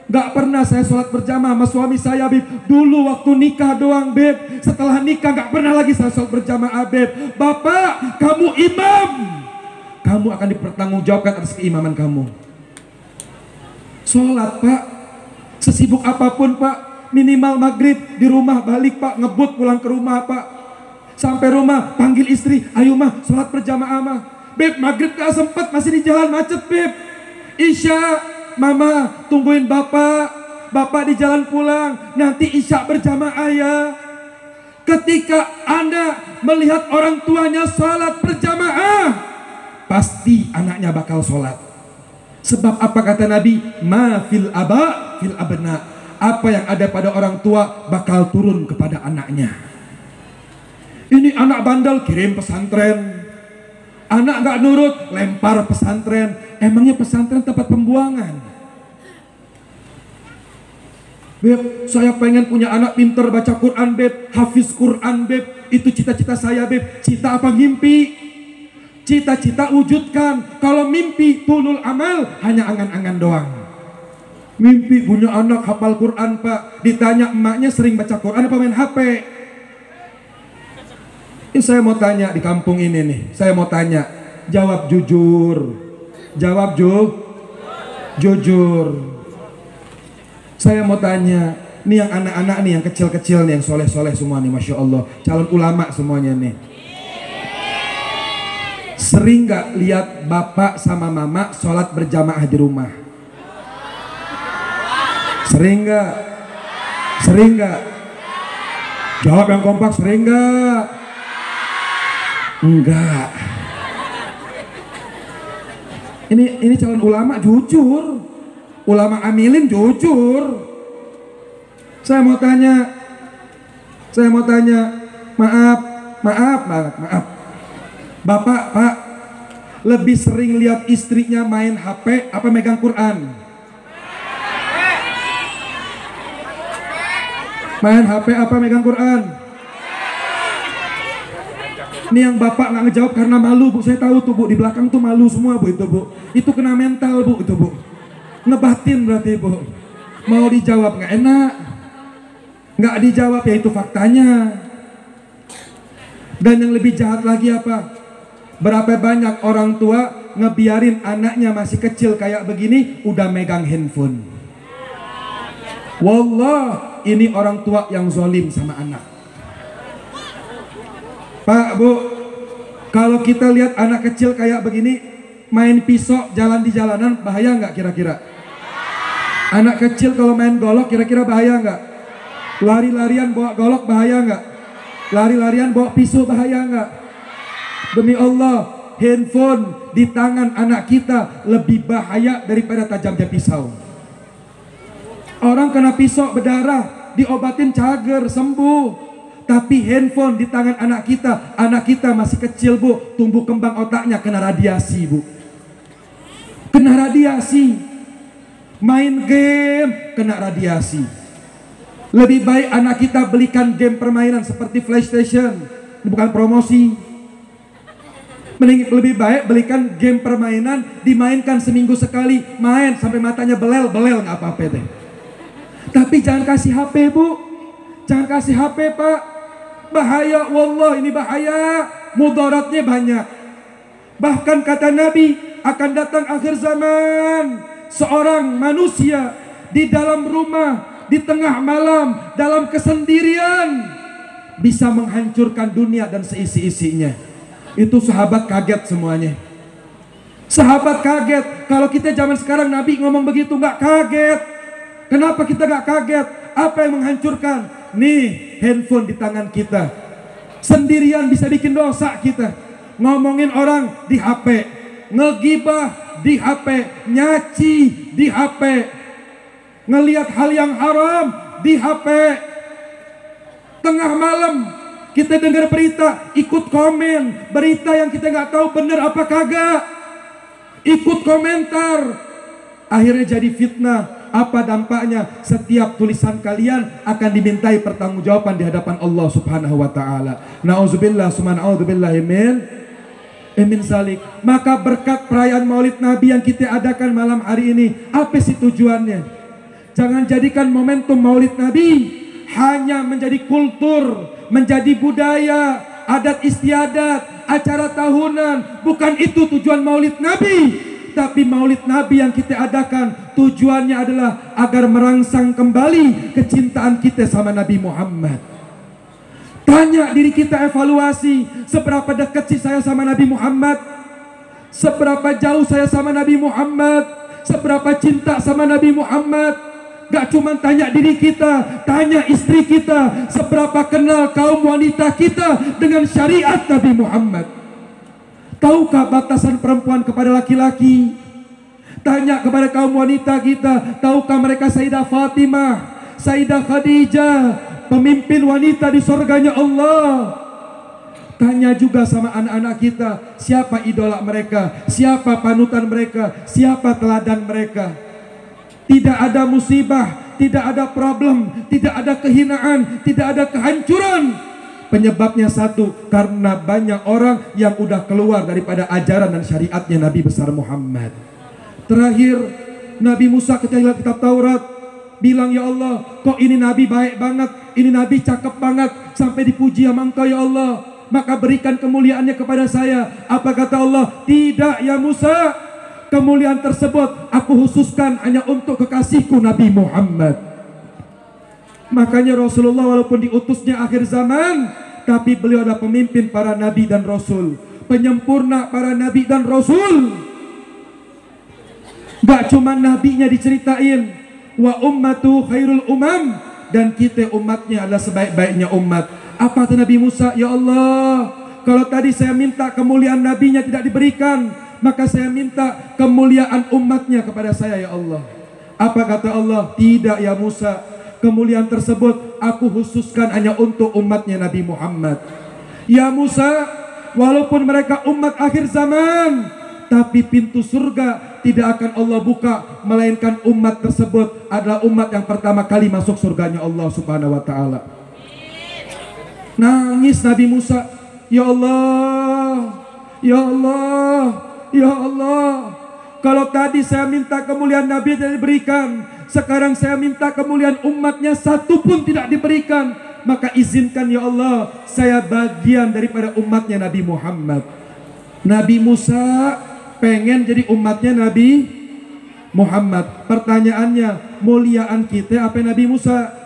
Gak pernah saya sholat berjamaah sama suami saya, Beb. Dulu waktu nikah doang, Beb. Setelah nikah gak pernah lagi saya sholat berjamaah, Beb. Bapak, kamu imam, kamu akan dipertanggungjawabkan atas keimaman kamu. Sholat, Pak, sesibuk apapun, Pak. Minimal maghrib di rumah balik, Pak, ngebut pulang ke rumah, Pak. Sampai rumah panggil istri, ayo mah sholat berjamaah mah. Beb, maghrib gak sempet, masih di jalan macet, Beb. Isya, mama tungguin bapak, bapak di jalan pulang, nanti isya berjamaah ya. Ketika Anda melihat orang tuanya sholat berjamaah, pasti anaknya bakal sholat. Sebab apa kata Nabi? Ma fil aba fil abna. Apa yang ada pada orang tua bakal turun kepada anaknya. Ini anak bandel kirim pesantren, Anak nggak nurut, lempar pesantren. Emangnya pesantren tempat pembuangan? Beb, saya pengen punya anak pinter baca Quran, Beb. Hafiz Quran, Beb. Itu cita-cita saya, Beb. Cita apa ngimpi? Cita-cita wujudkan. Kalau mimpi tulul amal, hanya angan-angan doang. Mimpi punya anak hafal Quran, Pak. Ditanya emaknya sering baca Quran apa main HP? Ini saya mau tanya di kampung ini nih. Saya mau tanya. Jawab jujur. Jawab jujur. Saya mau tanya. Nih yang anak-anak nih, yang kecil-kecil nih, yang soleh-soleh semua nih, Masya Allah. Calon ulama semuanya nih. Sering gak lihat bapak sama mama sholat berjamaah di rumah? Sering gak? Sering gak? Jawab yang kompak, sering gak? Enggak. Ini calon ulama jujur. Ulama amilin jujur. Saya mau tanya. Maaf. Bapak, Pak, lebih sering lihat istrinya main HP apa megang Quran? Main HP apa megang Quran? Ini yang bapak nggak ngejawab karena malu, Bu. Saya tahu tuh, Bu. Di belakang tuh malu semua, Bu. Itu, Bu. Itu kena mental, Bu. Itu, Bu. Ngebatin berarti, Bu. Mau dijawab nggak enak. Nggak dijawab, ya itu faktanya. Dan yang lebih jahat lagi apa? Berapa banyak orang tua ngebiarin anaknya masih kecil kayak begini udah megang handphone. Wallah, ini orang tua yang zolim sama anak. Pak, Bu, kalau kita lihat anak kecil kayak begini main pisau jalan di jalanan, bahaya nggak kira-kira? Anak kecil kalau main golok kira-kira bahaya nggak? Lari-larian bawa golok bahaya nggak? Lari-larian bawa pisau bahaya nggak? Demi Allah, handphone di tangan anak kita lebih bahaya daripada tajamnya pisau. Orang kena pisau berdarah, diobatin cager, sembuh. Tapi handphone di tangan anak kita masih kecil, Bu. Tumbuh kembang otaknya kena radiasi, Bu. Kena radiasi. Main game, kena radiasi. Lebih baik anak kita belikan game permainan seperti PlayStation. Ini bukan promosi. Lebih baik belikan game permainan, dimainkan seminggu sekali. Main sampai matanya belel nggak apa-apa deh. Tapi jangan kasih HP, Bu. Jangan kasih HP, Pak. Bahaya, wallah ini bahaya. Mudaratnya banyak. Bahkan kata Nabi, akan datang akhir zaman. Seorang manusia di dalam rumah, di tengah malam, dalam kesendirian, bisa menghancurkan dunia dan seisi-isinya. Itu sahabat kaget semuanya. Sahabat kaget. Kalau kita zaman sekarang Nabi ngomong begitu nggak kaget. Kenapa kita nggak kaget? Apa yang menghancurkan? Nih, handphone di tangan kita. Sendirian bisa bikin dosa kita. Ngomongin orang di HP, ngegibah di HP, nyaci di HP, ngelihat hal yang haram di HP. Tengah malam kita dengar berita, ikut komen berita yang kita nggak tahu bener apa kagak, ikut komentar, akhirnya jadi fitnah. Apa dampaknya? Setiap tulisan kalian akan dimintai pertanggungjawaban di hadapan Allah Subhanahu wa taala. Nauzubillah summa na'udzubillahi min zalik. Maka berkat perayaan Maulid Nabi yang kita adakan malam hari ini, apa sih tujuannya? Jangan jadikan momentum Maulid Nabi hanya menjadi kultur, menjadi budaya, adat istiadat, acara tahunan. Bukan itu tujuan Maulid Nabi. Tapi Maulid Nabi yang kita adakan tujuannya adalah agar merangsang kembali kecintaan kita sama Nabi Muhammad. Tanya diri kita, evaluasi, seberapa dekat sih saya sama Nabi Muhammad? Seberapa jauh saya sama Nabi Muhammad? Seberapa cinta sama Nabi Muhammad? Gak cuma tanya diri kita, tanya istri kita, seberapa kenal kaum wanita kita dengan syariat Nabi Muhammad. Tahukah batasan perempuan kepada laki-laki? Tanya kepada kaum wanita kita, tahukah mereka Sayyidah Fatimah, Sayyidah Khadijah, pemimpin wanita di surganya Allah? Tanya juga sama anak-anak kita, siapa idola mereka, siapa panutan mereka, siapa teladan mereka. Tidak ada musibah, tidak ada problem, tidak ada kehinaan, tidak ada kehancuran. Penyebabnya satu, karena banyak orang yang udah keluar daripada ajaran dan syariatnya Nabi besar Muhammad. Terakhir, Nabi Musa ketika lihat kitab Taurat bilang, ya Allah, kok ini Nabi baik banget, ini Nabi cakep banget, sampai dipuji sama Engkau ya Allah, maka berikan kemuliaannya kepada saya. Apa kata Allah? Tidak ya Musa, kemuliaan tersebut aku khususkan hanya untuk kekasihku Nabi Muhammad. Makanya Rasulullah walaupun diutusnya akhir zaman, tapi beliau adalah pemimpin para nabi dan rasul, penyempurna para nabi dan rasul. Gak cuma nabinya diceritain, wa ummatu khairul umam, dan kita umatnya adalah sebaik-baiknya umat. Apa kata Nabi Musa? Ya Allah, kalau tadi saya minta kemuliaan nabinya tidak diberikan, maka saya minta kemuliaan umatnya kepada saya ya Allah. Apa kata Allah? Tidak ya Musa, kemuliaan tersebut aku khususkan hanya untuk umatnya Nabi Muhammad. Ya Musa, walaupun mereka umat akhir zaman, tapi pintu surga tidak akan Allah buka, melainkan umat tersebut adalah umat yang pertama kali masuk surganya Allah subhanahu wa ta'ala. Nangis Nabi Musa, ya Allah, ya Allah, ya Allah, kalau tadi saya minta kemuliaan Nabi tidak diberikan, sekarang saya minta kemuliaan umatnya satu pun tidak diberikan, maka izinkan ya Allah, saya bagian daripada umatnya Nabi Muhammad. Nabi Musa pengen jadi umatnya Nabi Muhammad. Pertanyaannya, muliaan kita apa Nabi Musa?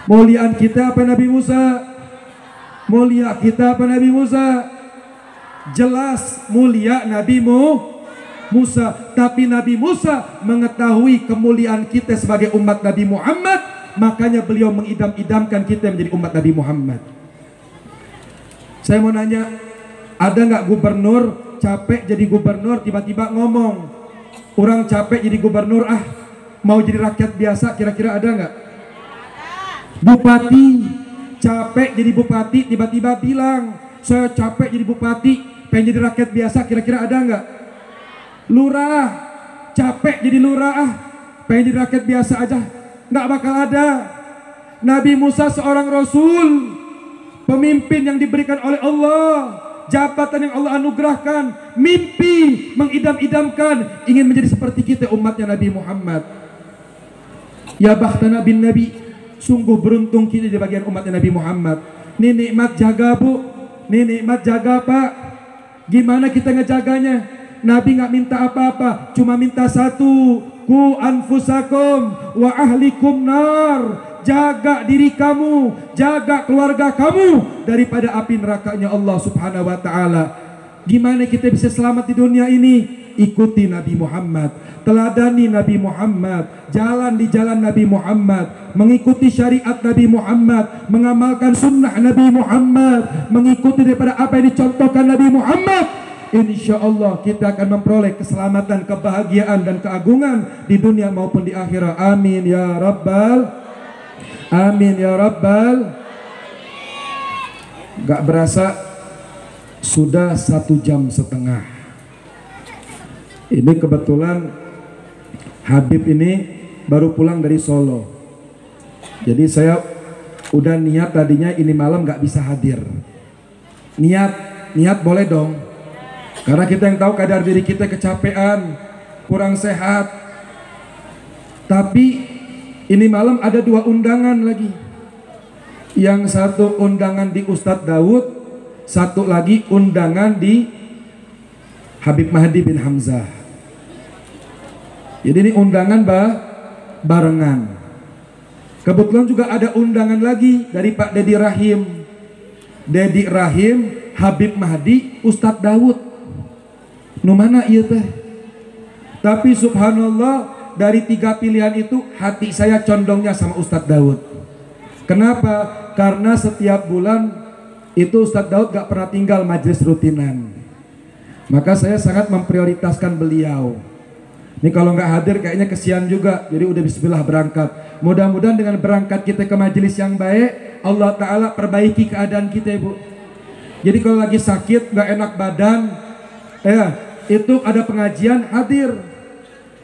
Muliaan kita apa Nabi Musa? Mulia kita apa Nabi Musa? Jelas mulia Nabi Musa, tapi Nabi Musa mengetahui kemuliaan kita sebagai umat Nabi Muhammad, makanya beliau mengidam-idamkan kita menjadi umat Nabi Muhammad. Saya mau nanya, ada nggak gubernur capek jadi gubernur tiba-tiba ngomong, orang capek jadi gubernur, mau jadi rakyat biasa, kira-kira ada nggak? Bupati capek jadi bupati tiba-tiba bilang, saya capek jadi bupati, pengen jadi rakyat biasa, kira-kira ada nggak? Lurah capek jadi lurah, pengen jadi rakyat biasa aja, nggak bakal ada. Nabi Musa seorang rasul, pemimpin yang diberikan oleh Allah, jabatan yang Allah anugerahkan, mimpi mengidam-idamkan ingin menjadi seperti kita umatnya Nabi Muhammad. Ya bahtana bin Nabi, sungguh beruntung kita di bagian umatnya Nabi Muhammad. Ini nikmat jaga bu, ini nikmat jaga pak. Gimana kita ngejaganya? Nabi nggak minta apa-apa, cuma minta satu, ku anfusakum wa ahlikum nar, jaga diri kamu, jaga keluarga kamu daripada api nerakanya Allah subhanahu wa ta'ala. Gimana kita bisa selamat di dunia ini? Ikuti Nabi Muhammad, teladani Nabi Muhammad, jalan di jalan Nabi Muhammad, mengikuti syariat Nabi Muhammad, mengamalkan sunnah Nabi Muhammad, mengikuti daripada apa yang dicontohkan Nabi Muhammad. Insya Allah kita akan memperoleh keselamatan, kebahagiaan dan keagungan di dunia maupun di akhirat. Amin ya rabbal, amin ya rabbal. Gak berasa sudah 1,5 jam. Ini kebetulan Habib ini baru pulang dari Solo, jadi saya udah niat tadinya ini malam gak bisa hadir. Niat boleh dong, karena kita yang tahu kadar diri kita kecapean, kurang sehat. Tapi ini malam ada 2 undangan lagi. Yang satu undangan di Ustadz Daud, satu lagi undangan di Habib Mahdi bin Hamzah. Jadi ini undangan barengan. Kebetulan juga ada undangan lagi dari Pak Dedi Rahim. Dedi Rahim, Habib Mahdi, Ustadz Daud. Nu mana iya teh? Tapi subhanallah, dari 3 pilihan itu hati saya condongnya sama Ustadz Daud. Kenapa? Karena setiap bulan itu Ustadz Daud gak pernah tinggal majelis rutinan. Maka saya sangat memprioritaskan beliau. Ini kalau nggak hadir kayaknya kesian juga. Jadi udah bismillah berangkat. Mudah-mudahan dengan berangkat kita ke majelis yang baik, Allah Ta'ala perbaiki keadaan kita, Ibu. Jadi kalau lagi sakit, nggak enak badan, itu ada pengajian, hadir.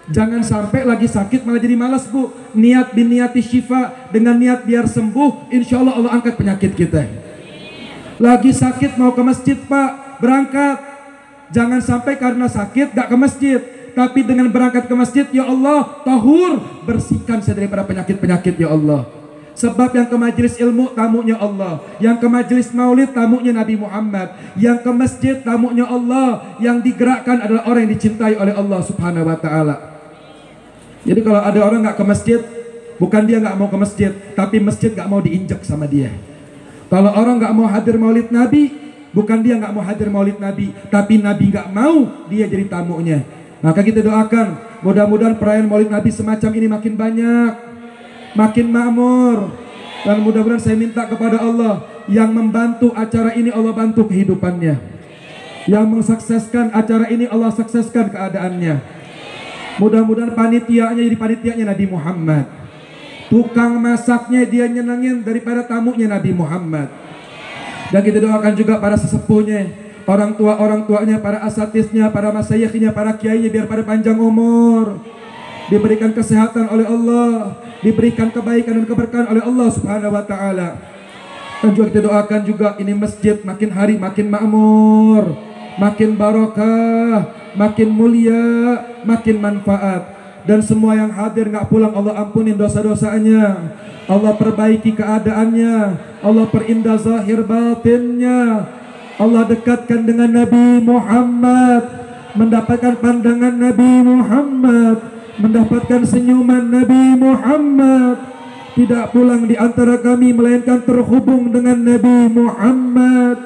Jangan sampai lagi sakit malah jadi malas, Bu. Niat bin niyati syifa, dengan niat biar sembuh, insya Allah Allah angkat penyakit kita. Lagi sakit mau ke masjid, Pak, berangkat. Jangan sampai karena sakit gak ke masjid, tapi dengan berangkat ke masjid, ya Allah, tahur, bersihkan saya daripada penyakit-penyakit, ya Allah. Sebab yang ke majelis ilmu tamunya Allah, yang ke majelis maulid tamunya Nabi Muhammad, yang ke masjid tamunya Allah, yang digerakkan adalah orang yang dicintai oleh Allah Subhanahu wa taala. Jadi kalau ada orang nggak ke masjid, bukan dia nggak mau ke masjid, tapi masjid nggak mau diinjak sama dia. Kalau orang nggak mau hadir maulid Nabi, bukan dia nggak mau hadir maulid Nabi, tapi Nabi nggak mau dia jadi tamunya. Maka kita doakan, mudah-mudahan perayaan maulid Nabi semacam ini makin banyak, makin makmur, dan mudah-mudahan saya minta kepada Allah yang membantu acara ini, Allah bantu kehidupannya, yang mensukseskan acara ini Allah sukseskan keadaannya. Mudah-mudahan panitianya jadi panitianya Nabi Muhammad, tukang masaknya dia nyenengin daripada tamunya Nabi Muhammad. Dan kita doakan juga para sesepuhnya, orang tuanya, para asatisnya, para masyayikhnya, para kiainya, biar pada panjang umur, diberikan kesehatan oleh Allah, diberikan kebaikan dan keberkahan oleh Allah Subhanahu wa taala. Dan juga kita doakan juga ini masjid makin hari makin makmur, makin barokah, makin mulia, makin manfaat. Dan semua yang hadir nggak pulang, Allah ampunin dosa-dosanya, Allah perbaiki keadaannya, Allah perindah zahir batinnya, Allah dekatkan dengan Nabi Muhammad, mendapatkan pandangan Nabi Muhammad, mendapatkan senyuman Nabi Muhammad, tidak pulang di antara kami melainkan terhubung dengan Nabi Muhammad.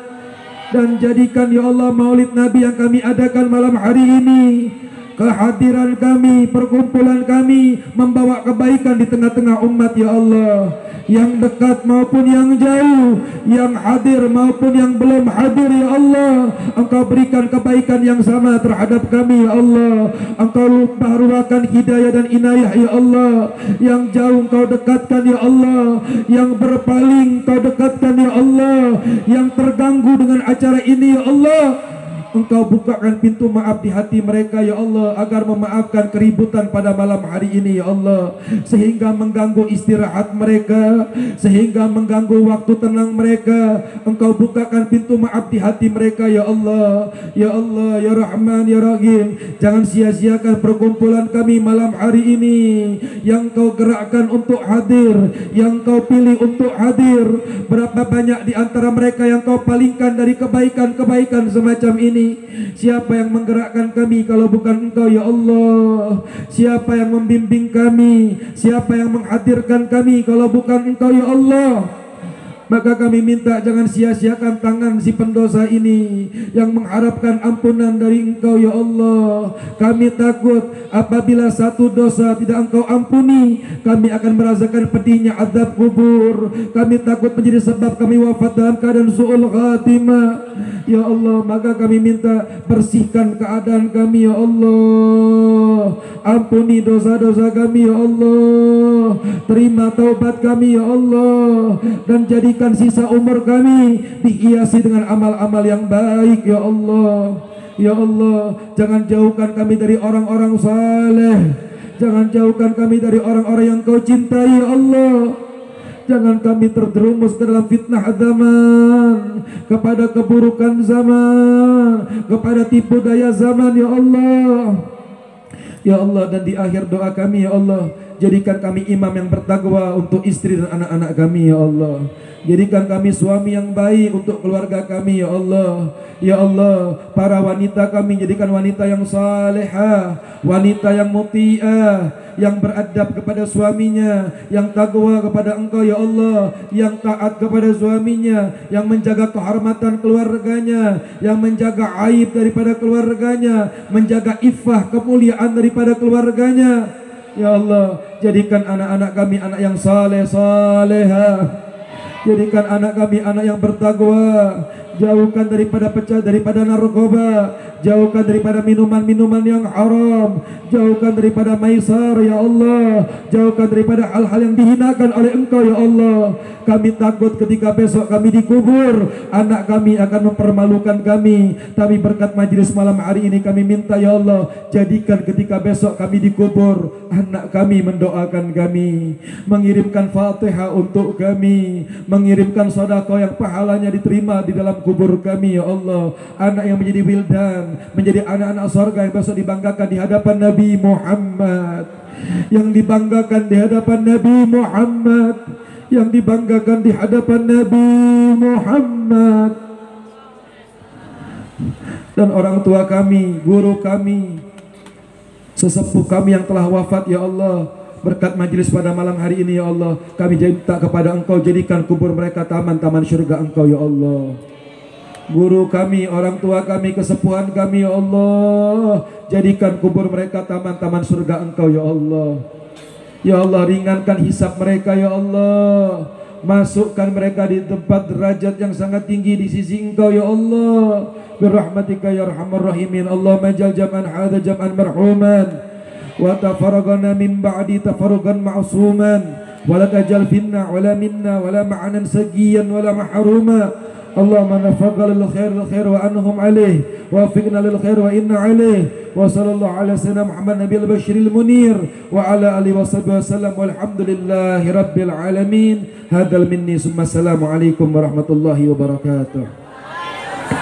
Dan jadikan ya Allah maulid Nabi yang kami adakan malam hari ini, kehadiran kami, perkumpulan kami, membawa kebaikan di tengah-tengah umat ya Allah, yang dekat maupun yang jauh, yang hadir maupun yang belum hadir ya Allah. Engkau berikan kebaikan yang sama terhadap kami ya Allah. Engkau limpahkan hidayah dan inayah ya Allah. Yang jauh Engkau dekatkan ya Allah, yang berpaling Engkau dekatkan ya Allah, yang terganggu dengan acara ini ya Allah, Engkau bukakan pintu maaf di hati mereka ya Allah, agar memaafkan keributan pada malam hari ini ya Allah, sehingga mengganggu istirahat mereka, sehingga mengganggu waktu tenang mereka. Engkau bukakan pintu maaf di hati mereka ya Allah. Ya Allah ya Rahman ya Rahim, jangan sia-siakan perkumpulan kami malam hari ini yang Kau gerakkan untuk hadir, yang Kau pilih untuk hadir. Berapa banyak di antara mereka yang Kau palingkan dari kebaikan-kebaikan semacam ini. Siapa yang menggerakkan kami kalau bukan Engkau ya Allah? Siapa yang membimbing kami? Siapa yang menghadirkan kami kalau bukan Engkau ya Allah? Maka kami minta jangan sia-siakan tangan si pendosa ini yang mengharapkan ampunan dari Engkau ya Allah. Kami takut apabila satu dosa tidak Engkau ampuni, kami akan merasakan pedihnya azab kubur. Kami takut menjadi sebab kami wafat dalam keadaan su'ul khatimah ya Allah. Maka kami minta bersihkan keadaan kami ya Allah, ampuni dosa-dosa kami ya Allah, terima taubat kami ya Allah, dan jadikan sisa umur kami dihiasi dengan amal-amal yang baik ya Allah. Ya Allah, jangan jauhkan kami dari orang-orang saleh, jangan jauhkan kami dari orang-orang yang Kau cintai ya Allah. Jangan kami terjerumus ke dalam fitnah zaman, kepada keburukan zaman, kepada tipu daya zaman ya Allah. Ya Allah, dan di akhir doa kami ya Allah, jadikan kami imam yang bertakwa untuk istri dan anak-anak kami ya Allah. Jadikan kami suami yang baik untuk keluarga kami ya Allah. Ya Allah, para wanita kami jadikan wanita yang salehah, wanita yang muti'ah, yang beradab kepada suaminya, yang takwa kepada Engkau ya Allah, yang taat kepada suaminya, yang menjaga kehormatan keluarganya, yang menjaga aib daripada keluarganya, menjaga iffah kemuliaan daripada keluarganya. Ya Allah, jadikan anak-anak kami anak yang saleh salehah, jadikan anak kami anak yang bertakwa, jauhkan daripada narkoba, jauhkan daripada minuman-minuman yang haram, jauhkan daripada maisar ya Allah, jauhkan daripada hal-hal yang dihinakan oleh Engkau ya Allah. Kami takut ketika besok kami dikubur, anak kami akan mempermalukan kami. Tapi berkat majelis malam hari ini kami minta ya Allah, jadikan ketika besok kami dikubur, anak kami mendoakan kami, mengirimkan Fatihah untuk kami, mengirimkan sedekah yang pahalanya diterima di dalam kubur kami ya Allah. Anak yang menjadi wildan, menjadi anak-anak surga yang besok dibanggakan di hadapan Nabi Muhammad, yang dibanggakan di hadapan Nabi Muhammad, yang dibanggakan di hadapan Nabi Muhammad. Dan orang tua kami, guru kami, sesepuh kami yang telah wafat ya Allah, berkat majelis pada malam hari ini ya Allah, kami minta kepada Engkau, jadikan kubur mereka taman-taman syurga Engkau ya Allah. Guru kami, orang tua kami, kesepuhan kami ya Allah, jadikan kubur mereka taman-taman surga Engkau ya Allah. Ya Allah, ringankan hisab mereka ya Allah, masukkan mereka di tempat derajat yang sangat tinggi di sisi Engkau ya Allah, birahmatika ya arhamar rahimin. Allahumma jal jam'an hadza jam'an marhuman wa tafarraqna min ba'di tafarruqan ma'suman wa la tajal finna wala minna wala ma'anan sagiyan wala mahruma. Allahumma nafaqal lil khair wa anhum alaih wa fiqna lil khair wa inna alaih wa sallallahu ala sayyidina Muhammad nabiyil basyiril munir wa ala alihi wa sahbihi wasallam walhamdulillahi rabbil alamin. Hadal minni summa assalamu alaikum warahmatullahi wabarakatuh.